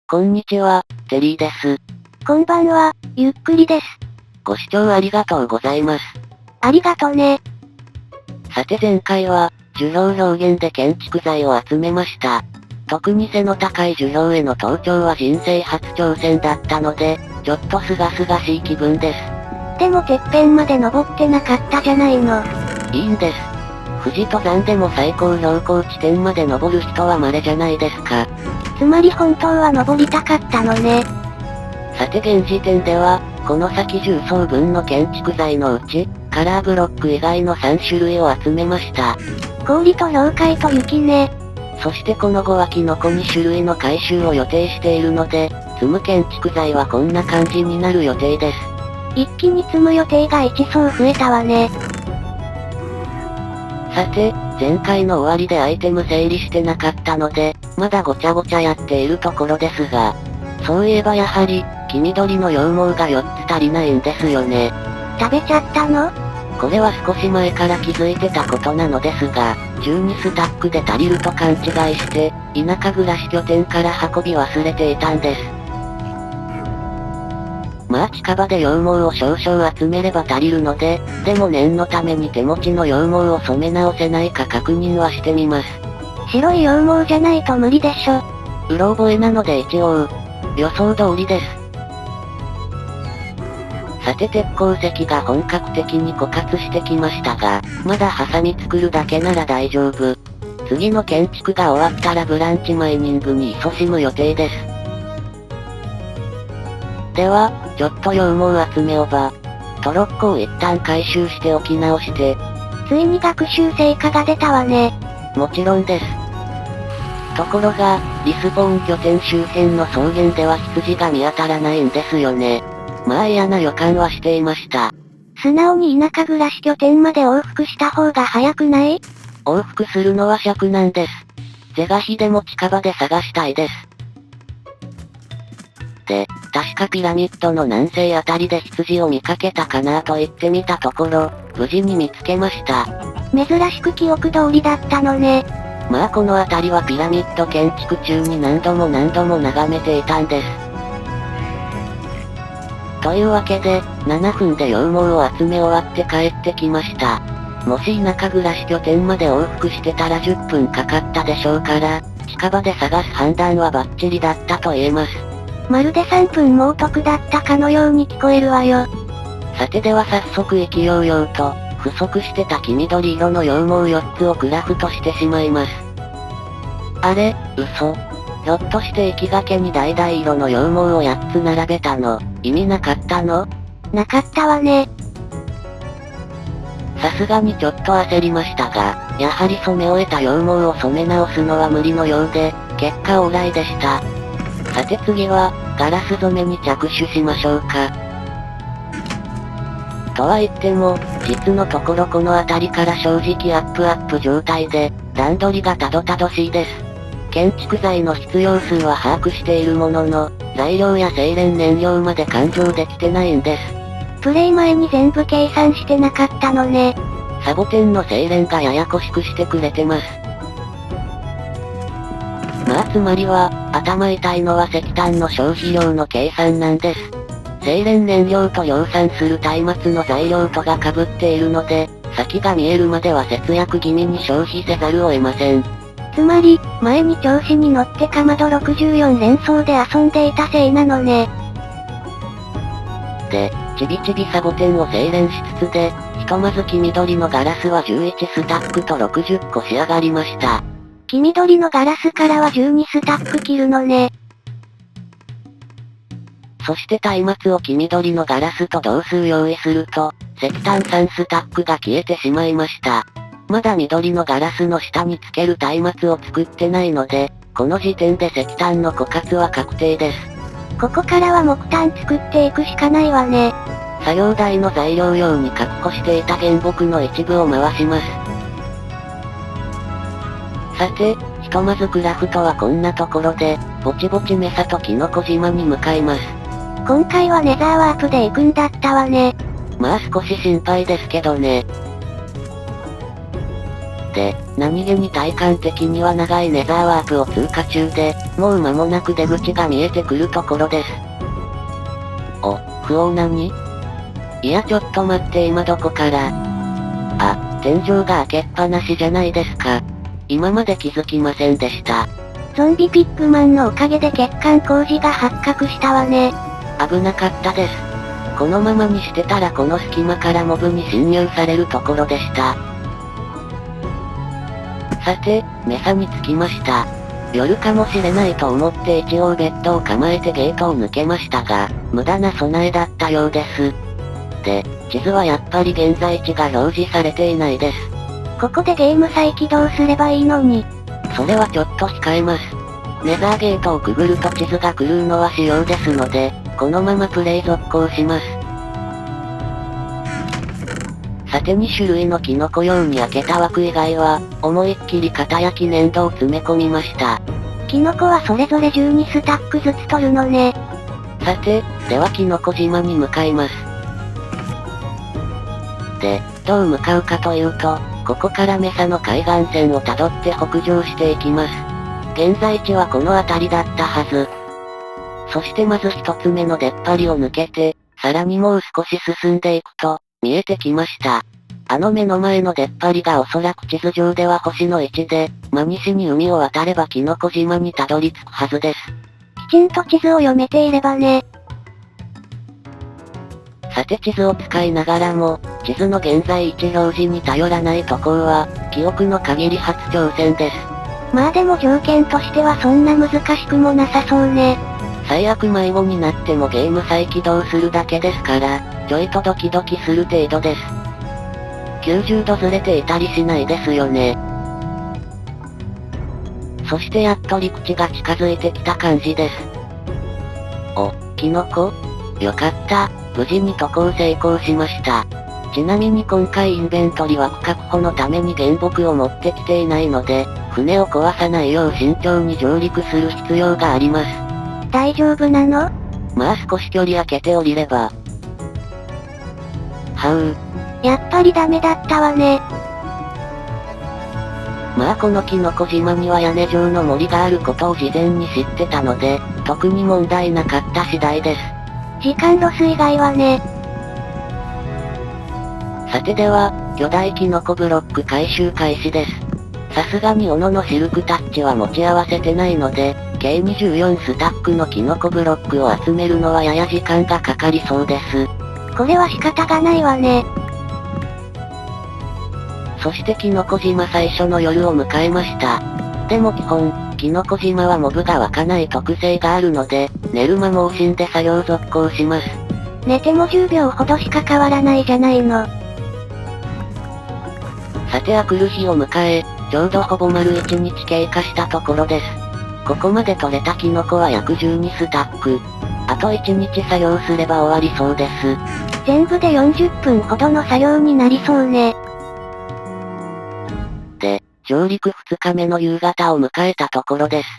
こんにちは、テリーです。こんばんは、ゆっくりです。ご視聴ありがとうございます。ありがとね。さて前回は、樹氷表現で建築材を集めました。特に背の高い樹氷への登頂は人生初挑戦だったので、ちょっとすがすがしい気分です。でもてっぺんまで登ってなかったじゃないの。いいんです。富士登山でも最高標高地点まで登る人は稀じゃないですか。つまり本当は登りたかったのね。さて現時点では、この先10層分の建築材のうち、カラーブロック以外の3種類を集めました。氷と氷塊と雪ね。そしてこの後はキノコ2種類の回収を予定しているので、積む建築材はこんな感じになる予定です。一気に積む予定が1層増えたわね。さて、前回の終わりでアイテム整理してなかったので、まだごちゃごちゃやっているところですが、そういえばやはり、黄緑の羊毛が4つ足りないんですよね。食べちゃったの？これは少し前から気づいてたことなのですが、12スタックで足りると勘違いして、田舎暮らし拠点から運び忘れていたんです。まあ近場で羊毛を少々集めれば足りるので、でも念のために手持ちの羊毛を染め直せないか確認はしてみます。白い羊毛じゃないと無理でしょ。うろ覚えなので一応、予想通りです。さて鉄鉱石が本格的に枯渇してきましたが、まだハサミ作るだけなら大丈夫。次の建築が終わったらブランチマイニングに勤しむ予定です。では、ちょっと羊毛集めをば。トロッコを一旦回収しておき直して。ついに学習成果が出たわね。もちろんです。ところが、リスボーン拠点周辺の草原では羊が見当たらないんですよね。まあ嫌な予感はしていました。素直に田舎暮らし拠点まで往復した方が早くない？往復するのは尺なんです。是が非でも近場で探したいです。で、確かピラミッドの南西あたりで羊を見かけたかなと言ってみたところ、無事に見つけました。珍しく記憶通りだったのね。まあこの辺りはピラミッド建築中に何度も眺めていたんです。というわけで、7分で羊毛を集め終わって帰ってきました。もし田舎暮らし拠点まで往復してたら10分かかったでしょうから、近場で探す判断はバッチリだったと言えます。まるで3分もお得だったかのように聞こえるわよ。さてでは早速意気揚々と、不足してた黄緑色の羊毛4つをクラフトしてしまいます。あれ、嘘。ひょっとして行きがけに橙色の羊毛を8つ並べたの、意味なかったの？なかったわね。さすがにちょっと焦りましたが、やはり染め終えた羊毛を染め直すのは無理のようで、結果オーライでした。さて次は、ガラス染めに着手しましょうか。とは言っても、実のところこの辺りから正直アップ状態で、段取りがたどたどしいです。建築材の必要数は把握しているものの、材料や精錬燃料まで勘定できてないんです。プレイ前に全部計算してなかったのね。サボテンの精錬がややこしくしてくれてます。まあつまりは、頭痛いのは石炭の消費量の計算なんです。精錬燃料と量産する松明の材料とが被っているので、先が見えるまでは節約気味に消費せざるを得ません。つまり、前に調子に乗ってかまど64連装で遊んでいたせいなのね。で、ちびちびサボテンを精錬しつつで、ひとまず黄緑のガラスは11スタックと60個仕上がりました。黄緑のガラスからは12スタック切るのね。そして松明を黄緑のガラスと同数用意すると、石炭3スタックが消えてしまいました。まだ緑のガラスの下につける松明を作ってないので、この時点で石炭の枯渇は確定です。ここからは木炭作っていくしかないわね。作業台の材料用に確保していた原木の一部を回します。さて、ひとまずクラフトはこんなところで、ぼちぼちメサとキノコ島に向かいます。今回はネザーワープで行くんだったわね。まあ少し心配ですけどね。で、何気に体感的には長いネザーワープを通過中で、もう間もなく出口が見えてくるところです。お、不王何？いやちょっと待って今どこから？あ、天井が開けっぱなしじゃないですか。今まで気づきませんでした。ゾンビピッグマンのおかげで欠陥工事が発覚したわね。危なかったです。このままにしてたらこの隙間からモブに侵入されるところでした。さて、メサに着きました。夜かもしれないと思って一応ベッドを構えてゲートを抜けましたが、無駄な備えだったようです。で、地図はやっぱり現在地が表示されていないです。ここでゲーム再起動すればいいのに。それはちょっと控えます。ネザーゲートをくぐると地図が狂うのは仕様ですので、このままプレイ続行します。さて2種類のキノコ用に開けた枠以外は、思いっきり型焼き粘土を詰め込みました。キノコはそれぞれ12スタックずつ取るのね。さて、ではキノコ島に向かいます。で、どう向かうかというと、ここからメサの海岸線をたどって北上していきます。現在地はこの辺りだったはず。そしてまず一つ目の出っ張りを抜けて、さらにもう少し進んでいくと、見えてきました。あの目の前の出っ張りがおそらく地図上では星の位置で、真西に海を渡ればキノコ島にたどり着くはずです。きちんと地図を読めていればね。さて地図を使いながらも、地図の現在位置表示に頼らないところは、記憶の限り初挑戦です。まあでも条件としてはそんな難しくもなさそうね。最悪迷子になってもゲーム再起動するだけですから、ちょいとドキドキする程度です。90度ずれていたりしないですよね。そしてやっと陸地が近づいてきた感じです。お、キノコ？よかった、無事に渡航成功しました。ちなみに今回インベントリ枠確保のために原木を持ってきていないので、船を壊さないよう慎重に上陸する必要があります。大丈夫なの？まあ少し距離空けて降りれば。やっぱりダメだったわね。まあこのキノコ島には屋根状の森があることを事前に知ってたので、特に問題なかった次第です。時間ロス以外はね。さてでは、巨大キノコブロック回収開始です。さすがに斧のシルクタッチは持ち合わせてないので、計24スタックのキノコブロックを集めるのはやや時間がかかりそうです。これは仕方がないわね。そしてキノコ島最初の夜を迎えました。でも基本、キノコ島はモブが湧かない特性があるので、寝る間も惜しんで作業続行します。寝ても10秒ほどしか変わらないじゃないの。さて明くる日を迎え、ちょうどほぼ丸1日経過したところです。ここまで取れたキノコは約12スタック。あと1日作業すれば終わりそうです。全部で40分ほどの作業になりそうね。で、上陸2日目の夕方を迎えたところです。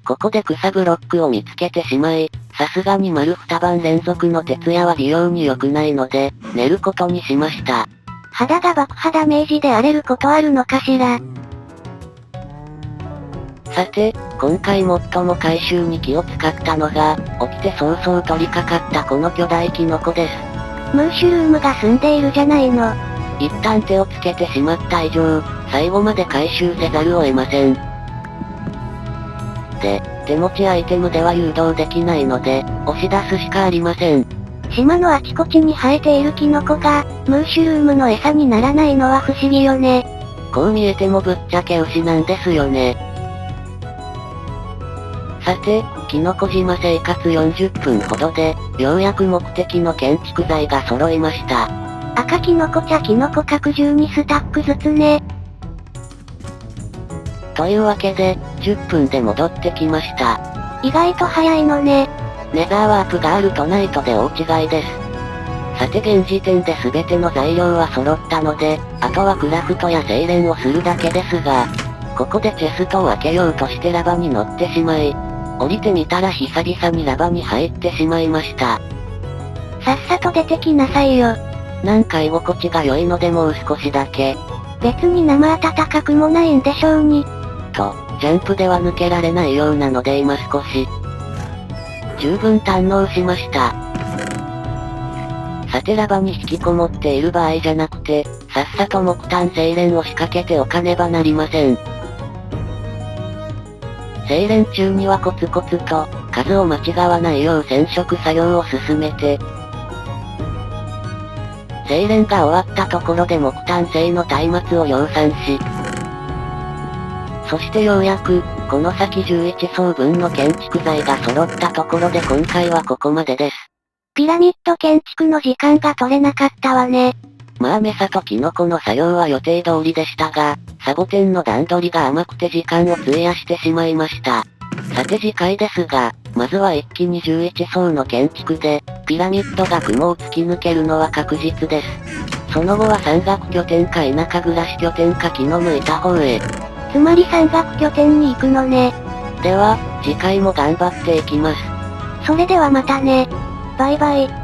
ここで草ブロックを見つけてしまい、さすがに丸2晩連続の徹夜は美容に良くないので、寝ることにしました。肌が爆破ダメージで荒れることあるのかしら。さて、今回最も回収に気を使ったのが、起きて早々取り掛かったこの巨大キノコです。ムーシュルームが住んでいるじゃないの。一旦手をつけてしまった以上、最後まで回収せざるを得ません。で、手持ちアイテムでは誘導できないので、押し出すしかありません。島のあちこちに生えているキノコが、ムーシュルームの餌にならないのは不思議よね。こう見えてもぶっちゃけ牛なんですよね。さて、キノコ島生活40分ほどで、ようやく目的の建築材が揃いました。赤キノコ茶キノコ各12スタックずつね。というわけで、10分で戻ってきました。意外と早いのね。ネザーワープがあるとないとで大違いです。さて現時点で全ての材料は揃ったので、あとはクラフトや精錬をするだけですが、ここでチェストを開けようとしてラバに乗ってしまい、降りてみたら久々にラバに入ってしまいました。さっさと出てきなさいよ。なんか居心地が良いのでもう少しだけ。別に生暖かくもないんでしょうに。と、ジャンプでは抜けられないようなので今少し、十分堪能しました。さてラバに引きこもっている場合じゃなくて、さっさと木炭精錬を仕掛けておかねばなりません。精錬中にはコツコツと、数を間違わないよう染色作業を進めて、精錬が終わったところで木炭製の松明を量産し、そしてようやく、この先11層分の建築材が揃ったところで今回はここまでです。ピラミッド建築の時間が取れなかったわね。まあメサとキノコの作業は予定通りでしたが、サボテンの段取りが甘くて時間を費やしてしまいました。さて次回ですが、まずは一気に11層の建築で、ピラミッドが雲を突き抜けるのは確実です。その後は山岳拠点か田舎暮らし拠点か気の向いた方へ。つまり山岳拠点に行くのね。では、次回も頑張っていきます。それではまたね。バイバイ。